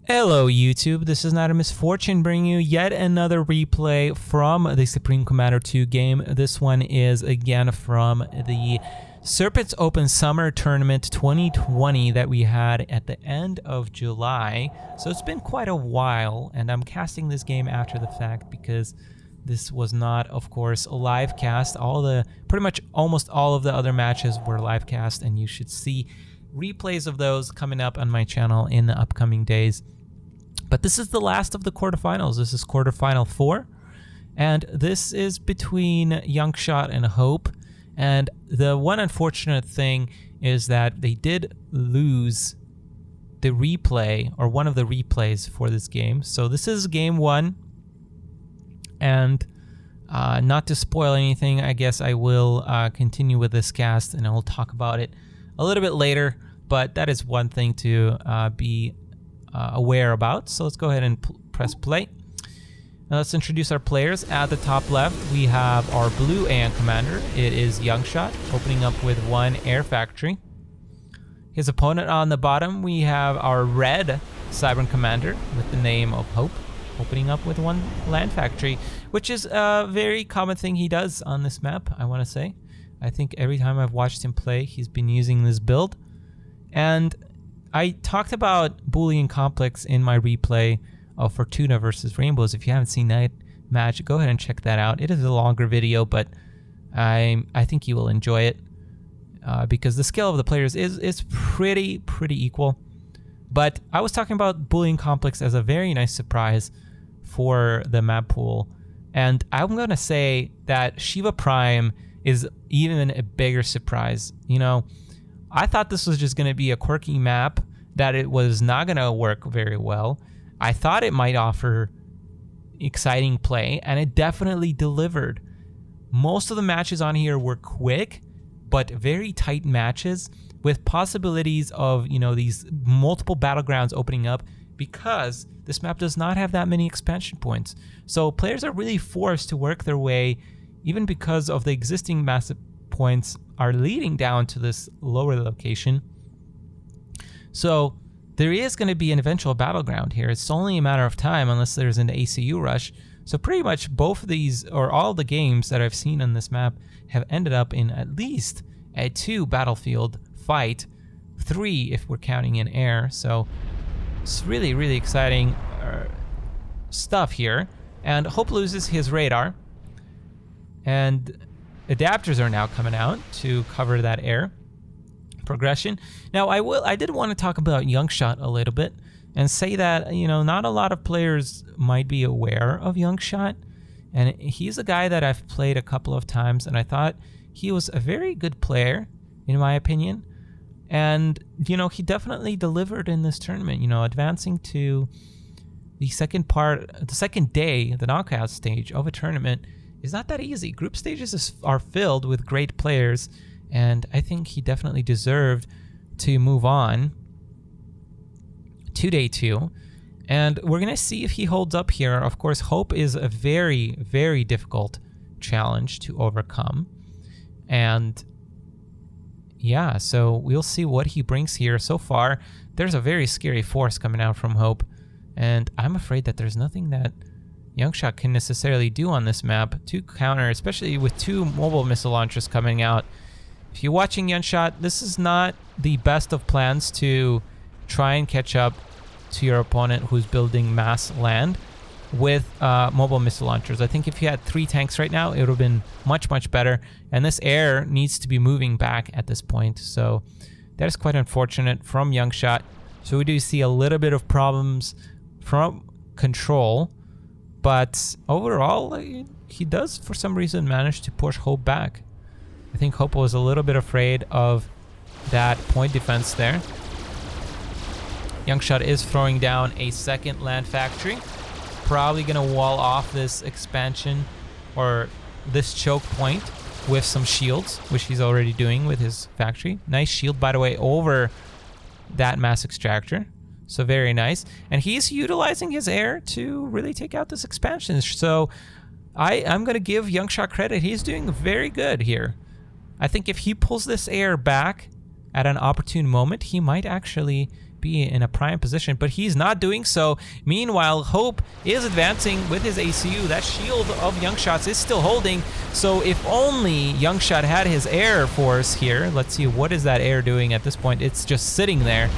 Hello YouTube, this is Not a Misfortune bringing you yet another replay from the Supreme Commander 2 game. This one is again from the Serpents Open Summer Tournament 2020 that we had at the end of July. So it's been quite a while, and I'm casting this game after the fact because this was not, of course, a live cast. Pretty much almost all of the other matches were live cast, and you should see replays of those coming up on my channel in the upcoming days. But this is the last of the quarterfinals. This is quarterfinal 4, and this is between YoungShot and Hope. And the one unfortunate thing is that they did lose the replay, or one of the replays for this game. So this is game 1, and not to spoil anything, I guess I will continue with this cast, and I will talk about it a little bit later. But that is one thing to be aware about. So let's go ahead and press play. Now let's introduce our players. At the top left, we have our blue AN commander. It is YoungShot, opening up with 1 air factory. His opponent on the bottom, we have our red Cybern commander with the name of Hope, opening up with 1 land factory, which is a very common thing he does on this map, I want to say. I think every time I've watched him play, he's been using this build. And I talked about Boolean Complex in my replay of Fortuna versus Rainbows. If you haven't seen that match, go ahead and check that out. It is a longer video, but I think you will enjoy it because the skill of the players is pretty equal. But I was talking about Boolean Complex as a very nice surprise for the map pool, and I'm gonna say that Shiva Prime is even a bigger surprise. You know, I thought this was just going to be a quirky map, that it was not going to work very well. I thought it might offer exciting play, and it definitely delivered. Most of the matches on here were quick, but very tight matches with possibilities of, you know, these multiple battlegrounds opening up because this map does not have that many expansion points. So players are really forced to work their way, even because of the existing massive points are leading down to this lower location. So there is going to be an eventual battleground here. It's only a matter of time unless there's an ACU rush. So pretty much both of these, or all the games that I've seen on this map, have ended up in at least a 2 battlefield fight, 3 if we're counting in air. So it's really exciting stuff here. And Hope loses his radar, and adapters are now coming out to cover that air progression. Now I did want to talk about YoungShot a little bit and say that, you know, not a lot of players might be aware of YoungShot, and he's a guy that I've played a couple of times, and I thought he was a very good player in my opinion. And you know, he definitely delivered in this tournament. You know, advancing to the second day, the knockout stage of a tournament, is not that easy. Group stages are filled with great players, and I think he definitely deserved to move on to day 2. And we're going to see if he holds up here. Of course, Hope is a very difficult challenge to overcome. And yeah, so we'll see what he brings here. So far, there's a very scary force coming out from Hope, and I'm afraid that there's nothing that YoungShot can necessarily do on this map to counter, especially with 2 mobile missile launchers coming out. If you're watching YoungShot, this is not the best of plans to try and catch up to your opponent who's building mass land with mobile missile launchers. I think if you had 3 tanks right now, it would have been much better. And this air needs to be moving back at this point. So that is quite unfortunate from YoungShot. So we do see a little bit of problems from control. But overall, he does, for some reason, manage to push Hope back. I think Hope was a little bit afraid of that point defense there. YoungShot is throwing down a 2nd land factory. Probably going to wall off this expansion, or this choke point, with some shields, which he's already doing with his factory. Nice shield, by the way, over that mass extractor. So very nice. And he's utilizing his air to really take out this expansion. So I'm going to give YoungShot credit. He's doing very good here. I think if he pulls this air back at an opportune moment, he might actually be in a prime position, but he's not doing so. Meanwhile, Hope is advancing with his ACU. That shield of YoungShot's is still holding. So if only YoungShot had his air force here. Let's see, what is that air doing at this point? It's just sitting there.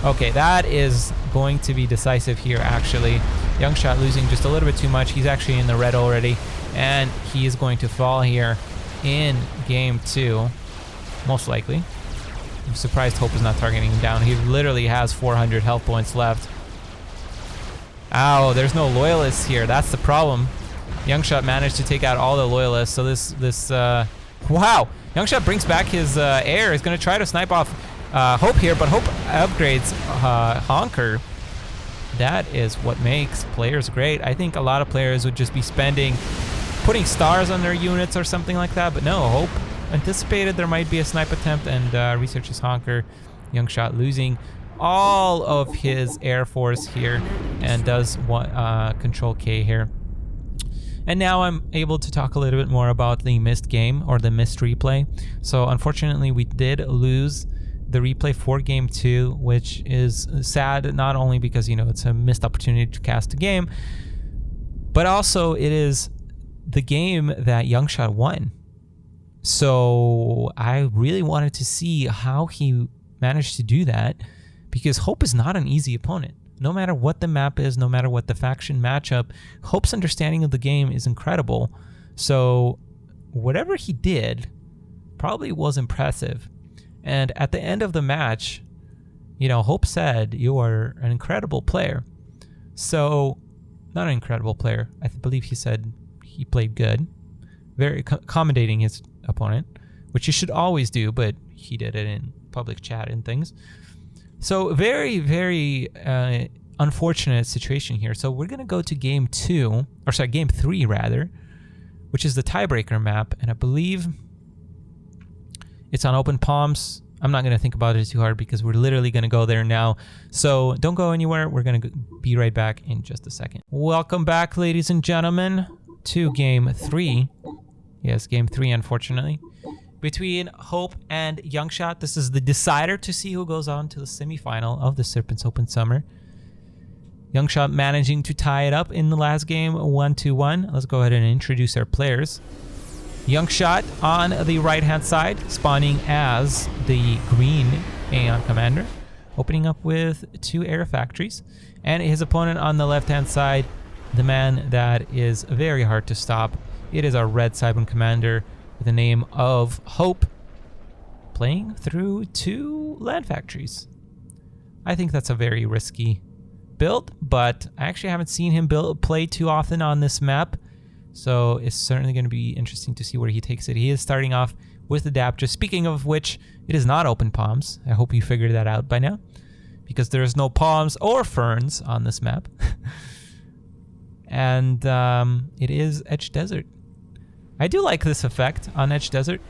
Okay, that is going to be decisive here, actually. YoungShot losing just a little bit too much. He's actually in the red already, and he is going to fall here in game 2, most likely. I'm surprised Hope is not targeting him down. He literally has 400 health points left. Ow, there's no loyalists here. That's the problem. YoungShot managed to take out all the loyalists. So wow. YoungShot brings back his air. He's going to try to snipe off Hope here, but Hope upgrades Honker. That is what makes players great. I think a lot of players would just be putting stars on their units or something like that, but no, Hope anticipated there might be a snipe attempt and researches Honker. YoungShot losing all of his air force here and does control K here. And now I'm able to talk a little bit more about the missed game, or the missed replay. So unfortunately we did lose the replay for game 2, which is sad, not only because, you know, it's a missed opportunity to cast a game, but also it is the game that YoungShot won. So I really wanted to see how he managed to do that, because Hope is not an easy opponent. No matter what the map is, no matter what the faction matchup, Hope's understanding of the game is incredible. So whatever he did probably was impressive. And at the end of the match, you know, Hope said, "You are an incredible player." So, not an incredible player. I believe he said he played good. Very accommodating his opponent, which you should always do, but he did it in public chat and things. So very, very unfortunate situation here. So we're going to go to game 3 rather, which is the tiebreaker map. And I believe it's on open palms. I'm not going to think about it too hard because we're literally going to go there now. So don't go anywhere. We're going to be right back in just a second. Welcome back, ladies and gentlemen, to game 3. Yes, game 3, unfortunately. Between Hope and YoungShot. This is the decider to see who goes on to the semifinal of the Serpents Open Summer. YoungShot managing to tie it up in the last game, 1-1. Let's go ahead and introduce our players. YoungShot on the right-hand side, spawning as the green Aeon Commander, opening up with 2 air factories. And his opponent on the left-hand side, the man that is very hard to stop. It is our red Cybern Commander with the name of Hope, playing through 2 land factories. I think that's a very risky build, but I actually haven't seen him play too often on this map. So it's certainly going to be interesting to see where he takes it. He is starting off with adapters. Speaking of which, it is not open palms. I hope you figured that out by now, because there's no palms or ferns on this map. And it is Etched Desert. I do like this effect on Etched Desert.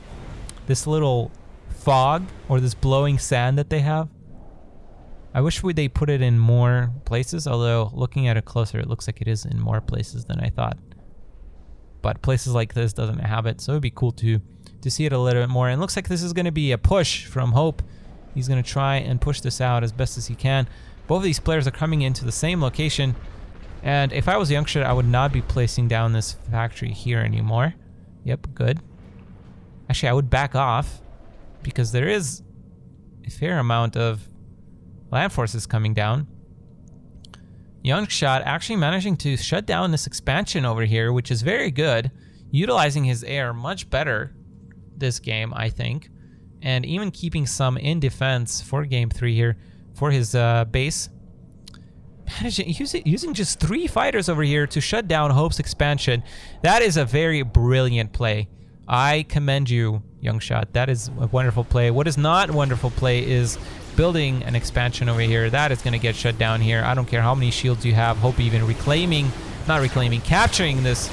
This little fog or this blowing sand that they have. I wish they put it in more places, although looking at it closer, it looks like it is in more places than I thought. But places like this doesn't have it, so it'd be cool to see it a little bit more. And it looks like this is going to be a push from Hope. He's going to try and push this out as best as he can. Both of these players are coming into the same location, and if I was YoungShot, I would not be placing down this factory here anymore. Yep, good. Actually, I would back off, because there is a fair amount of land forces coming down. YoungShot actually managing to shut down this expansion over here, which is very good. Utilizing his air much better this game, I think. And even keeping some in defense for game 3 here for his base. Using just 3 fighters over here to shut down Hope's expansion. That is a very brilliant play. I commend you, YoungShot. That is a wonderful play. What is not a wonderful play is building an expansion over here. That is going to get shut down here. I don't care how many shields you have. Hope even capturing this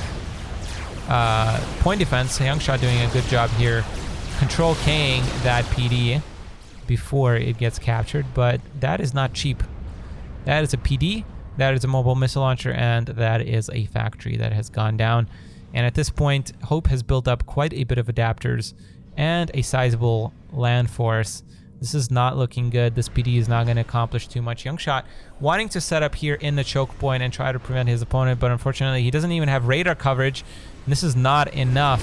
point defense. YoungShot doing a good job here. Control K-ing that PD before it gets captured, but that is not cheap. That is a PD, that is a mobile missile launcher, and that is a factory that has gone down. And at this point, Hope has built up quite a bit of adapters and a sizable land force. This is not looking good. This PD is not going to accomplish too much. YoungShot wanting to set up here in the choke point and try to prevent his opponent, but unfortunately he doesn't even have radar coverage. And this is not enough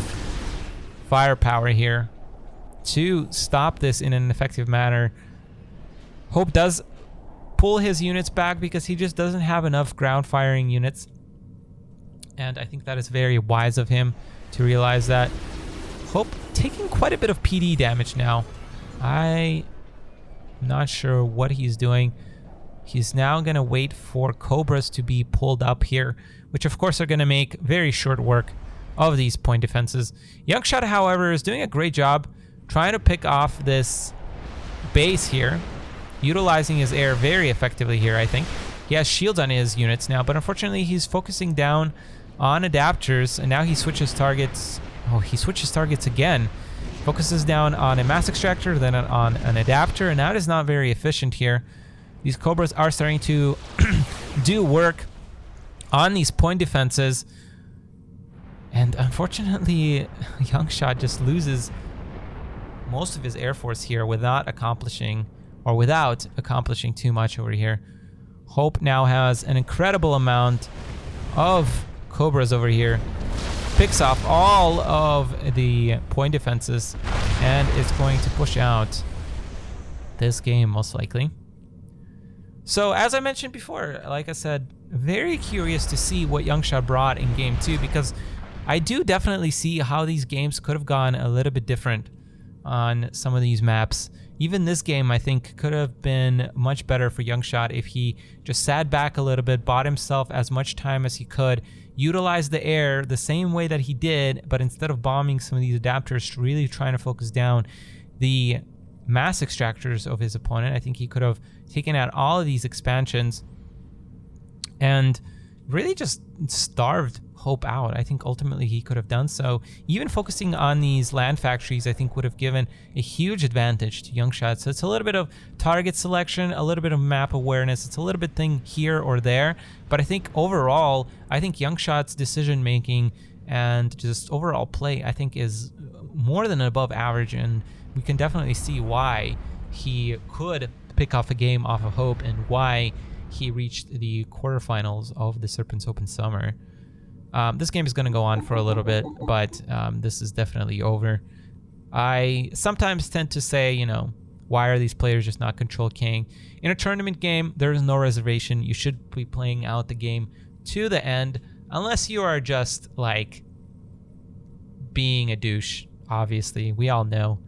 firepower here to stop this in an effective manner. Hope does pull his units back because he just doesn't have enough ground firing units. And I think that is very wise of him to realize that. Hope taking quite a bit of PD damage now. I'm not sure what he's doing. He's now going to wait for Cobras to be pulled up here, which of course are going to make very short work of these point defenses. YoungShot, however, is doing a great job trying to pick off this base here, utilizing his air very effectively here, I think. He has shields on his units now, but unfortunately he's focusing down on adapters, and now he switches targets. Oh, he switches targets again. Focuses down on a mass extractor, then on an adapter, and that is not very efficient here. These Cobras are starting to do work on these point defenses, and unfortunately YoungShot just loses most of his air force here without accomplishing too much over here. Hope now has an incredible amount of Cobras over here, picks off all of the point defenses, and is going to push out this game most likely. So as I mentioned before, like I said, very curious to see what YoungShot brought in game 2, because I do definitely see how these games could have gone a little bit different on some of these maps. Even this game, I think, could have been much better for YoungShot if he just sat back a little bit, bought himself as much time as he could, utilized the air the same way that he did, but instead of bombing some of these adapters, really trying to focus down the mass extractors of his opponent. I think he could have taken out all of these expansions and really just starved Hope out. I think ultimately he could have done so. Even focusing on these land factories, I think would have given a huge advantage to YoungShot. So it's a little bit of target selection, a little bit of map awareness. It's a little bit thing here or there. But I think overall, I think YoungShot's decision making and just overall play, I think, is more than above average. And we can definitely see why he could pick off a game off of Hope and why he reached the quarterfinals of the Serpents Open Summer. This game is going to go on for a little bit, but this is definitely over. I sometimes tend to say, you know, why are these players just not control king? In a tournament game, there is no reservation. You should be playing out the game to the end, unless you are just like being a douche. Obviously, we all know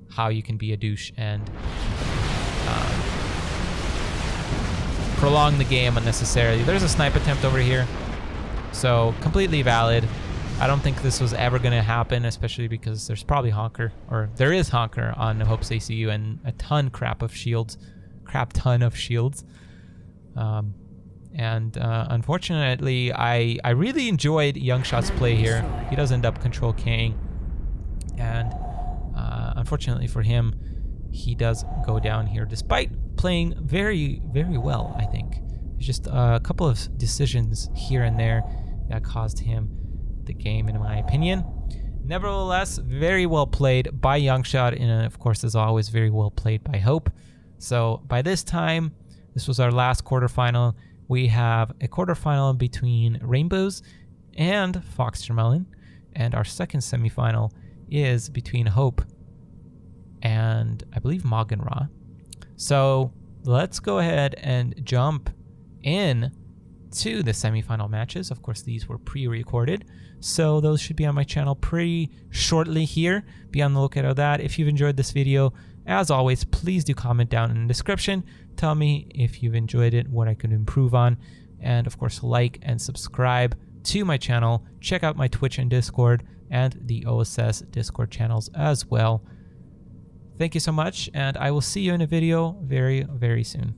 how you can be a douche and prolong the game unnecessarily. There's a snipe attempt over here. So completely valid. I don't think this was ever going to happen, especially because there's probably Honker, or there is Honker on Hope's ACU and a crap ton of shields. Unfortunately, I really enjoyed YoungShot's play here. He does end up control K'ing, and unfortunately for him, he does go down here despite playing very, very well, I think. There's just a couple of decisions here and there that caused him the game, in my opinion. Nevertheless, very well played by YoungShot, and of course, as always, very well played by Hope. So by this time, this was our last quarterfinal. We have a quarterfinal between Rainbows and Foxtermelon, and our second semifinal is between Hope and I believe Magenra. So let's go ahead and jump in to the semifinal matches. Of course, these were pre-recorded, so those should be on my channel pretty shortly here. Be on the lookout of that. If you've enjoyed this video, as always, please do comment down in the description. Tell me if you've enjoyed it, what I could improve on, and of course, like and subscribe to my channel. Check out my Twitch and Discord and the OSS Discord channels as well. Thank you so much, and I will see you in a video very, very soon.